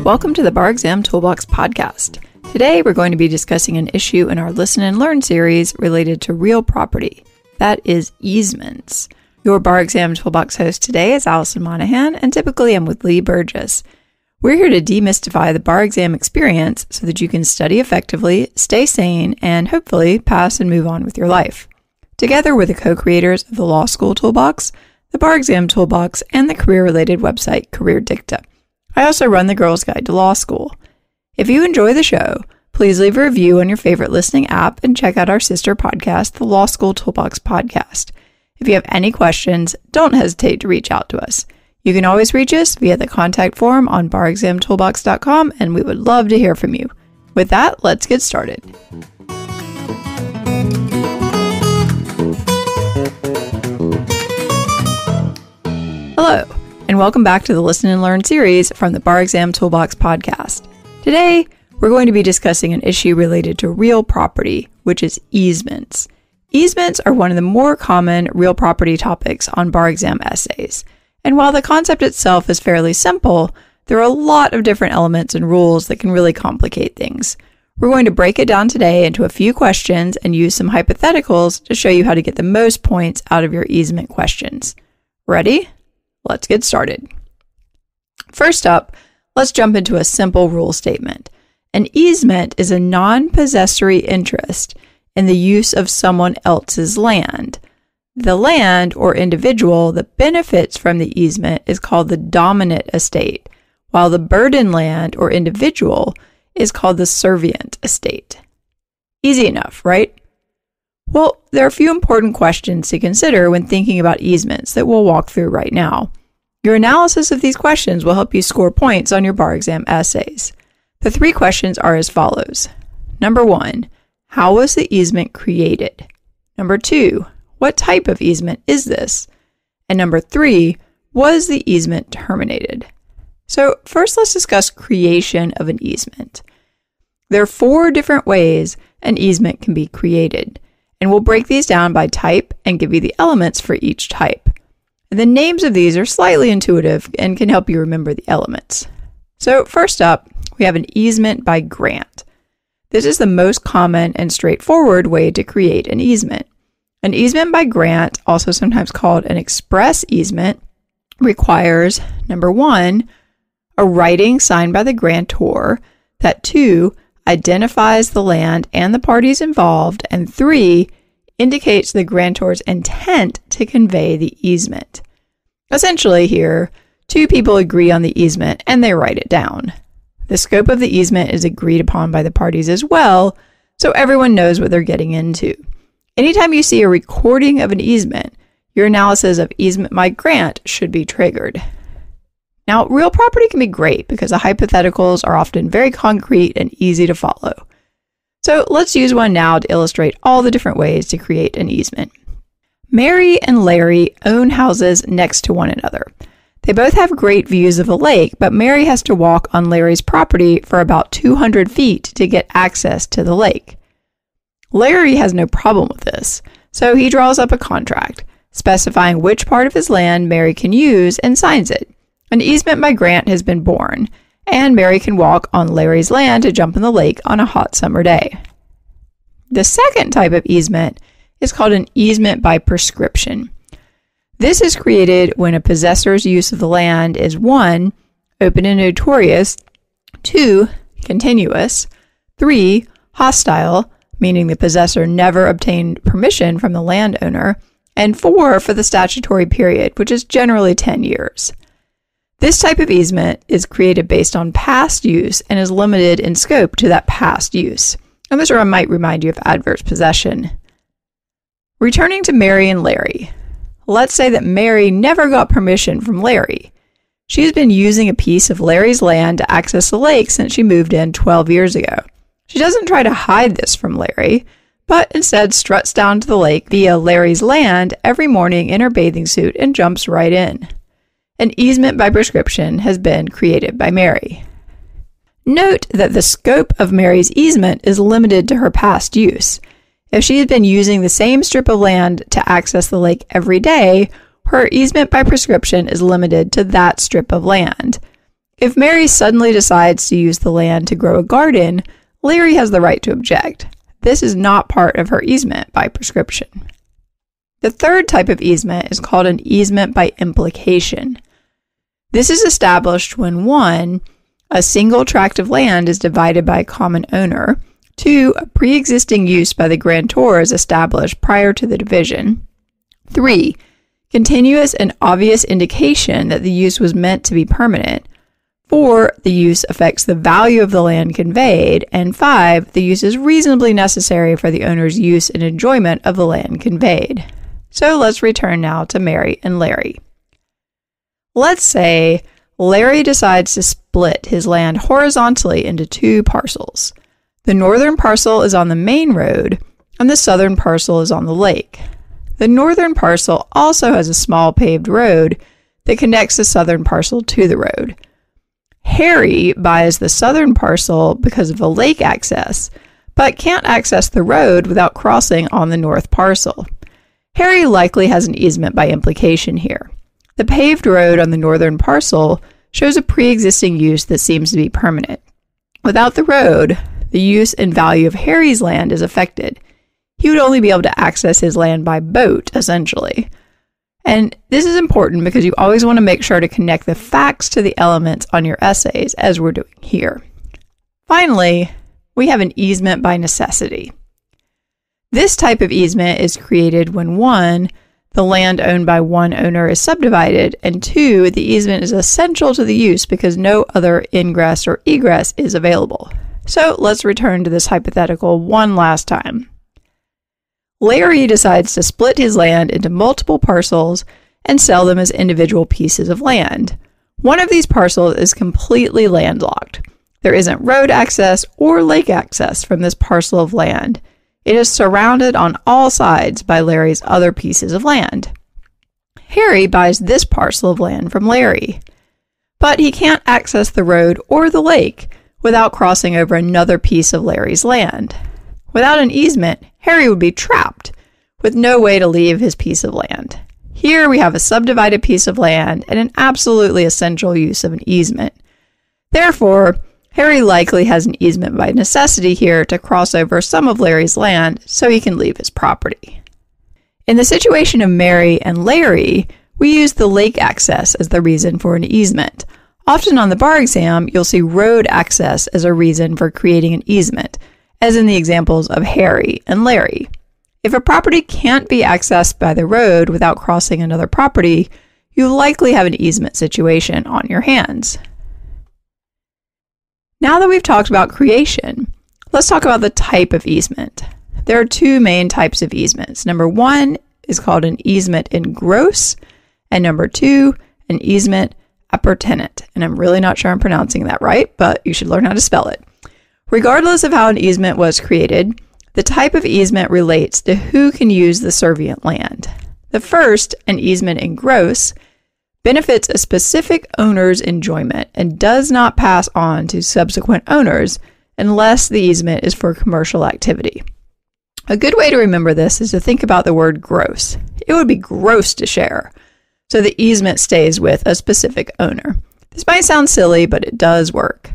Welcome to the Bar Exam Toolbox podcast. Today we're going to be discussing an issue in our Listen and Learn series related to real property. That is easements. Your Bar Exam Toolbox host today is Alison Monahan, and typically I'm with Lee Burgess. We're here to demystify the bar exam experience so that you can study effectively, stay sane, and hopefully pass and move on with your life. Together we're the co-creators of the Law School Toolbox, the Bar Exam Toolbox, and the career-related website Career Dicta. I also run the Girls Guide to Law School. If you enjoy the show, please leave a review on your favorite listening app and check out our sister podcast, the Law School Toolbox podcast. If you have any questions, don't hesitate to reach out to us. You can always reach us via the contact form on barexamtoolbox.com, and we would love to hear from you. With that, let's get started. Hello, and welcome back to the Listen and Learn series from the Bar Exam Toolbox podcast. Today, we're going to be discussing an issue related to real property, which is easements. Easements are one of the more common real property topics on bar exam essays. And while the concept itself is fairly simple, there are a lot of different elements and rules that can really complicate things. We're going to break it down today into a few questions and use some hypotheticals to show you how to get the most points out of your easement questions. Ready? Let's get started. First up, let's jump into a simple rule statement. An easement is a non-possessory interest in the use of someone else's land. The land or individual that benefits from the easement is called the dominant estate, while the burden land or individual is called the servient estate. Easy enough, right? Well, there are a few important questions to consider when thinking about easements that we'll walk through right now. Your analysis of these questions will help you score points on your bar exam essays. The three questions are as follows. Number 1, how was the easement created? Number 2, what type of easement is this? And number 3, was the easement terminated? So first let's discuss creation of an easement. There are 4 different ways an easement can be created, and we'll break these down by type and give you the elements for each type. And the names of these are slightly intuitive and can help you remember the elements. So first up, we have an easement by grant. This is the most common and straightforward way to create an easement. An easement by grant, also sometimes called an express easement, requires, number 1, a writing signed by the grantor that 2, identifies the land and the parties involved, and 3, indicates the grantor's intent to convey the easement. Essentially here, 2 people agree on the easement and they write it down. The scope of the easement is agreed upon by the parties as well, so everyone knows what they're getting into. Anytime you see a recording of an easement, your analysis of easement by grant should be triggered. Now, real property can be great because the hypotheticals are often very concrete and easy to follow. So let's use one now to illustrate all the different ways to create an easement. Mary and Larry own houses next to one another. They both have great views of the lake, but Mary has to walk on Larry's property for about 200 feet to get access to the lake. Larry has no problem with this, so he draws up a contract, specifying which part of his land Mary can use and signs it. An easement by grant has been born, and Mary can walk on Larry's land to jump in the lake on a hot summer day. The second type of easement is called an easement by prescription. This is created when a possessor's use of the land is 1, open and notorious, 2, continuous, 3, hostile, meaning the possessor never obtained permission from the landowner, and 4, for the statutory period, which is generally 10 years. This type of easement is created based on past use and is limited in scope to that past use. And this might remind you of adverse possession. Returning to Mary and Larry. Let's say that Mary never got permission from Larry. She's been using a piece of Larry's land to access the lake since she moved in 12 years ago. She doesn't try to hide this from Larry, but instead struts down to the lake via Larry's land every morning in her bathing suit and jumps right in. An easement by prescription has been created by Mary. Note that the scope of Mary's easement is limited to her past use. If she had been using the same strip of land to access the lake every day, her easement by prescription is limited to that strip of land. If Mary suddenly decides to use the land to grow a garden, Larry has the right to object. This is not part of her easement by prescription. The third type of easement is called an easement by implication. This is established when 1. A single tract of land is divided by a common owner. 2. A pre-existing use by the grantor is established prior to the division. 3. Continuous and obvious indication that the use was meant to be permanent. 4. The use affects the value of the land conveyed. And 5. The use is reasonably necessary for the owner's use and enjoyment of the land conveyed. So let's return now to Mary and Larry. Let's say Larry decides to split his land horizontally into 2 parcels. The northern parcel is on the main road, and the southern parcel is on the lake. The northern parcel also has a small paved road that connects the southern parcel to the road. Harry buys the southern parcel because of the lake access, but can't access the road without crossing on the north parcel. Harry likely has an easement by implication here. The paved road on the northern parcel shows a pre-existing use that seems to be permanent. Without the road, the use and value of Harry's land is affected. He would only be able to access his land by boat, essentially. And this is important because you always want to make sure to connect the facts to the elements on your essays, as we're doing here. Finally, we have an easement by necessity. This type of easement is created when 1. The land owned by one owner is subdivided, and 2. The easement is essential to the use because no other ingress or egress is available. So let's return to this hypothetical one last time. Larry decides to split his land into multiple parcels and sell them as individual pieces of land. One of these parcels is completely landlocked. There isn't road access or lake access from this parcel of land. It is surrounded on all sides by Larry's other pieces of land. Harry buys this parcel of land from Larry, but he can't access the road or the lake without crossing over another piece of Larry's land. Without an easement, Harry would be trapped with no way to leave his piece of land. Here we have a subdivided piece of land and an absolutely essential use of an easement. Therefore, Harry likely has an easement by necessity here to cross over some of Larry's land so he can leave his property. In the situation of Mary and Larry, we use the lake access as the reason for an easement. Often on the bar exam, you'll see road access as a reason for creating an easement, as in the examples of Harry and Larry. If a property can't be accessed by the road without crossing another property, you likely have an easement situation on your hands. Now that we've talked about creation, let's talk about the type of easement. There are 2 main types of easements. Number 1 is called an easement in gross, and number 2, an easement appurtenant. And I'm really not sure I'm pronouncing that right, but you should learn how to spell it. Regardless of how an easement was created, the type of easement relates to who can use the servient land. The first, an easement in gross, benefits a specific owner's enjoyment and does not pass on to subsequent owners unless the easement is for commercial activity. A good way to remember this is to think about the word gross. It would be gross to share, so the easement stays with a specific owner. This might sound silly, but it does work.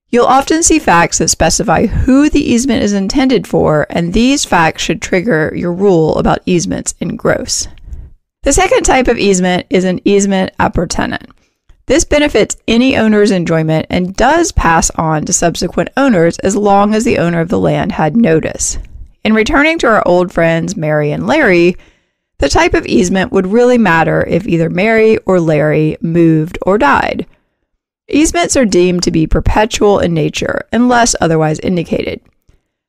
You'll often see facts that specify who the easement is intended for, and these facts should trigger your rule about easements in gross. The second type of easement is an easement appurtenant. This benefits any owner's enjoyment and does pass on to subsequent owners as long as the owner of the land had notice. In returning to our old friends Mary and Larry, the type of easement would really matter if either Mary or Larry moved or died. Easements are deemed to be perpetual in nature unless otherwise indicated.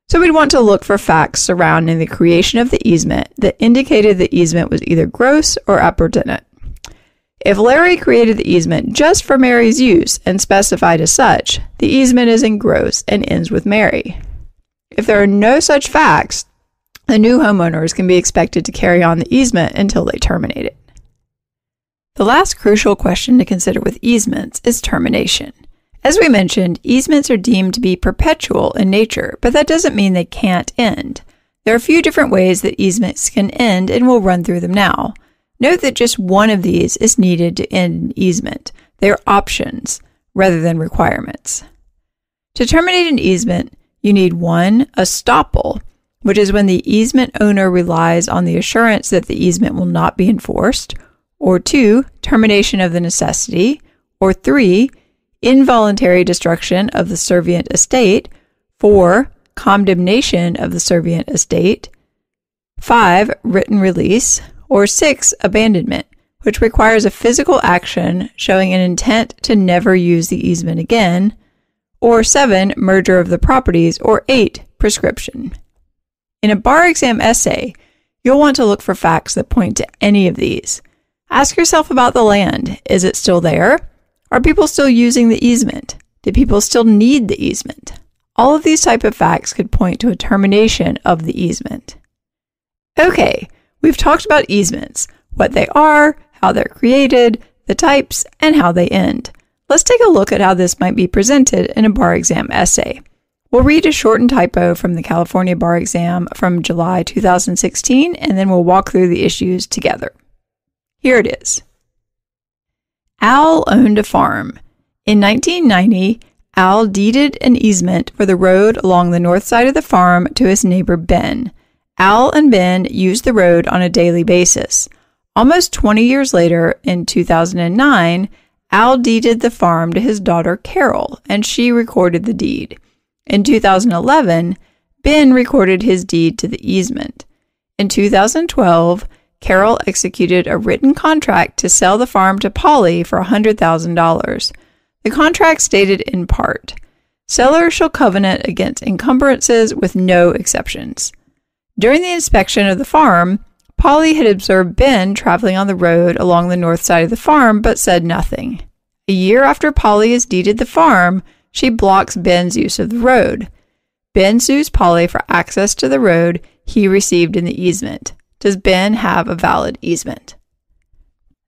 So we'd want to look for facts surrounding the creation of the easement that indicated the easement was either gross or appurtenant. If Larry created the easement just for Mary's use and specified as such, the easement is in gross and ends with Mary. If there are no such facts, the new homeowners can be expected to carry on the easement until they terminate it. The last crucial question to consider with easements is termination. As we mentioned, easements are deemed to be perpetual in nature, but that doesn't mean they can't end. There are a few different ways that easements can end, and we'll run through them now. Note that just one of these is needed to end an easement. They are options. rather than requirements. To terminate an easement, you need 1, estoppel, which is when the easement owner relies on the assurance that the easement will not be enforced, or 2, termination of the necessity, or 3, involuntary destruction of the servient estate, 4, condemnation of the servient estate, 5, written release, or 6, abandonment, which requires a physical action showing an intent to never use the easement again, or 7, merger of the properties, or 8, prescription. In a bar exam essay, you'll want to look for facts that point to any of these. Ask yourself about the land. Is it still there? Are people still using the easement? Do people still need the easement? All of these type of facts could point to a termination of the easement. Okay, we've talked about easements, what they are, how they're created, the types, and how they end. Let's take a look at how this might be presented in a bar exam essay. We'll read a shortened typo from the California Bar Exam from July 2016, and then we'll walk through the issues together. Here it is. Al owned a farm. In 1990, Al deeded an easement for the road along the north side of the farm to his neighbor Ben. Al and Ben used the road on a daily basis. Almost 20 years later, in 2009, Al deeded the farm to his daughter Carol, and she recorded the deed. In 2011, Ben recorded his deed to the easement. In 2012, Carol executed a written contract to sell the farm to Polly for $100,000. The contract stated in part, "Seller shall covenant against encumbrances with no exceptions." During the inspection of the farm, Polly had observed Ben traveling on the road along the north side of the farm but said nothing. A year after Polly has deeded the farm, she blocks Ben's use of the road. Ben sues Polly for access to the road he received in the easement. Does Ben have a valid easement?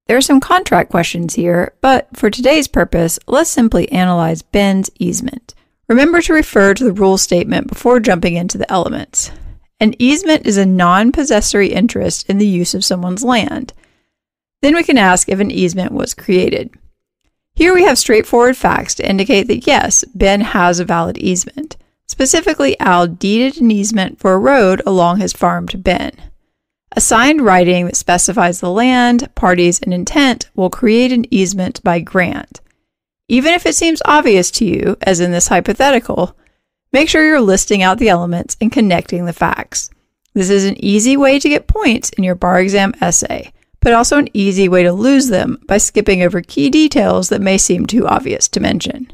There are some contract questions here, but for today's purpose, let's simply analyze Ben's easement. Remember to refer to the rule statement before jumping into the elements. An easement is a non-possessory interest in the use of someone's land. Then we can ask if an easement was created. Here we have straightforward facts to indicate that yes, Ben has a valid easement. Specifically, Al deeded an easement for a road along his farm to Ben. A signed writing that specifies the land, parties, and intent will create an easement by grant. Even if it seems obvious to you, as in this hypothetical, make sure you're listing out the elements and connecting the facts. This is an easy way to get points in your bar exam essay, but also an easy way to lose them by skipping over key details that may seem too obvious to mention.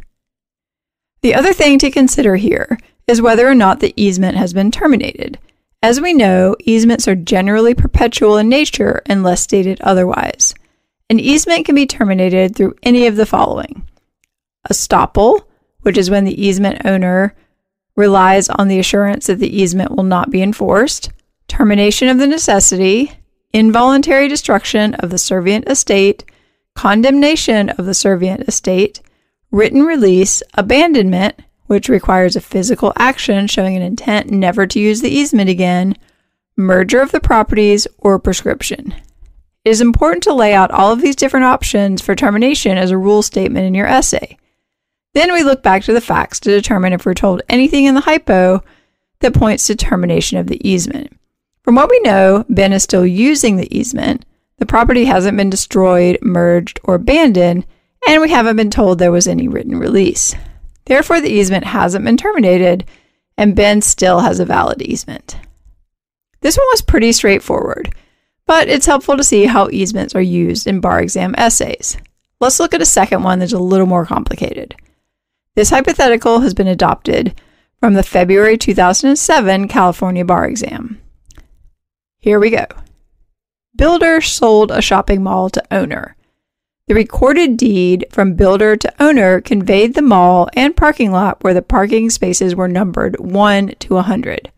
The other thing to consider here is whether or not the easement has been terminated. As we know, easements are generally perpetual in nature unless stated otherwise. An easement can be terminated through any of the following: estoppel, which is when the easement owner relies on the assurance that the easement will not be enforced; termination of the necessity; involuntary destruction of the servient estate; condemnation of the servient estate; written release; abandonment, which requires a physical action showing an intent never to use the easement again; merger of the properties; or prescription. It is important to lay out all of these different options for termination as a rule statement in your essay. Then we look back to the facts to determine if we're told anything in the hypo that points to termination of the easement. From what we know, Ben is still using the easement, the property hasn't been destroyed, merged, or abandoned, and we haven't been told there was any written release. Therefore, the easement hasn't been terminated, and Ben still has a valid easement. This one was pretty straightforward, but it's helpful to see how easements are used in bar exam essays. Let's look at a second one that's a little more complicated. This hypothetical has been adopted from the February 2007 California Bar Exam. Here we go. Builder sold a shopping mall to owner. The recorded deed from builder to owner conveyed the mall and parking lot where the parking spaces were numbered 1 to 100.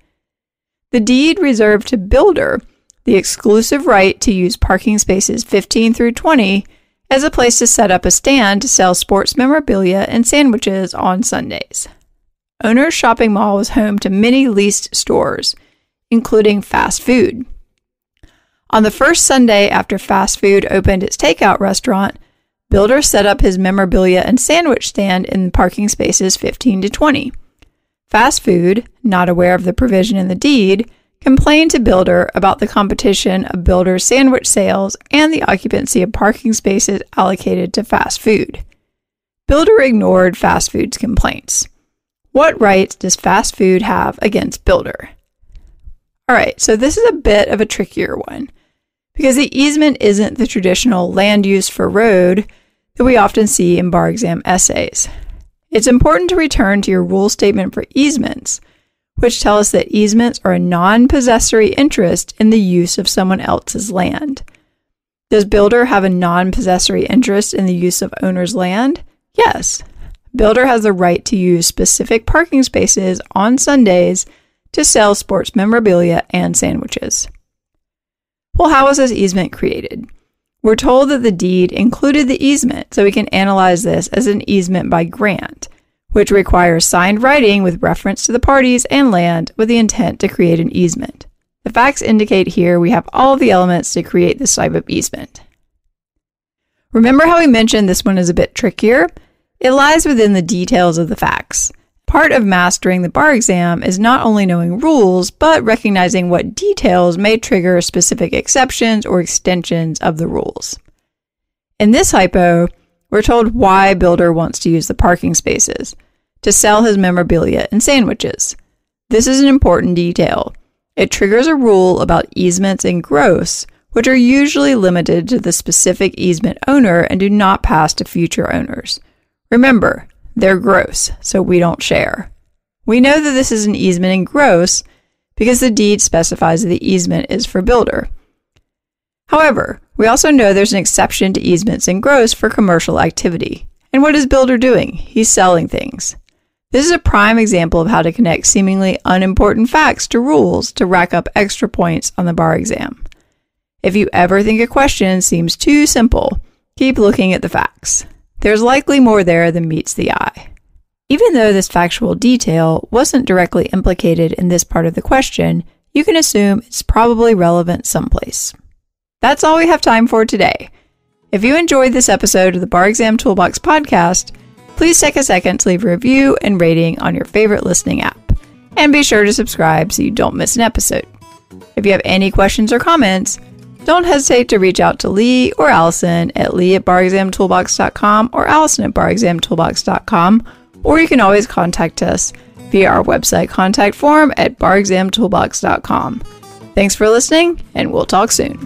The deed reserved to builder the exclusive right to use parking spaces 15 through 20 as a place to set up a stand to sell sports memorabilia and sandwiches on Sundays. Owner's shopping mall was home to many leased stores, including fast food. On the first Sunday after fast food opened its takeout restaurant, Builder set up his memorabilia and sandwich stand in parking spaces 15 to 20. Fast food, not aware of the provision in the deed, complained to Builder about the competition of Builder's sandwich sales and the occupancy of parking spaces allocated to fast food. Builder ignored fast food's complaints. What rights does fast food have against Builder? Alright, so this is a bit of a trickier one, because the easement isn't the traditional land use for road that we often see in bar exam essays. It's important to return to your rule statement for easements, which tell us that easements are a non-possessory interest in the use of someone else's land. Does Builder have a non-possessory interest in the use of owner's land? Yes. Builder has the right to use specific parking spaces on Sundays to sell sports memorabilia and sandwiches. Well, how was this easement created? We're told that the deed included the easement, so we can analyze this as an easement by grant, which requires signed writing with reference to the parties and land with the intent to create an easement. The facts indicate here we have all of the elements to create this type of easement. Remember how we mentioned this one is a bit trickier? It lies within the details of the facts. Part of mastering the bar exam is not only knowing rules, but recognizing what details may trigger specific exceptions or extensions of the rules. In this hypo, we're told why Builder wants to use the parking spaces: to sell his memorabilia and sandwiches. This is an important detail. It triggers a rule about easements in gross, which are usually limited to the specific easement owner and do not pass to future owners. Remember, they're gross, so we don't share. We know that this is an easement in gross because the deed specifies that the easement is for Builder. However, we also know there's an exception to easements in gross for commercial activity. And what is Builder doing? He's selling things. This is a prime example of how to connect seemingly unimportant facts to rules to rack up extra points on the bar exam. If you ever think a question seems too simple, keep looking at the facts. There's likely more there than meets the eye. Even though this factual detail wasn't directly implicated in this part of the question, you can assume it's probably relevant someplace. That's all we have time for today. If you enjoyed this episode of the Bar Exam Toolbox podcast, please take a second to leave a review and rating on your favorite listening app. And be sure to subscribe so you don't miss an episode. If you have any questions or comments, don't hesitate to reach out to Lee or Alison at lee@barexamtoolbox.com or allison@barexamtoolbox.com, or you can always contact us via our website contact form at barexamtoolbox.com. Thanks for listening, and we'll talk soon.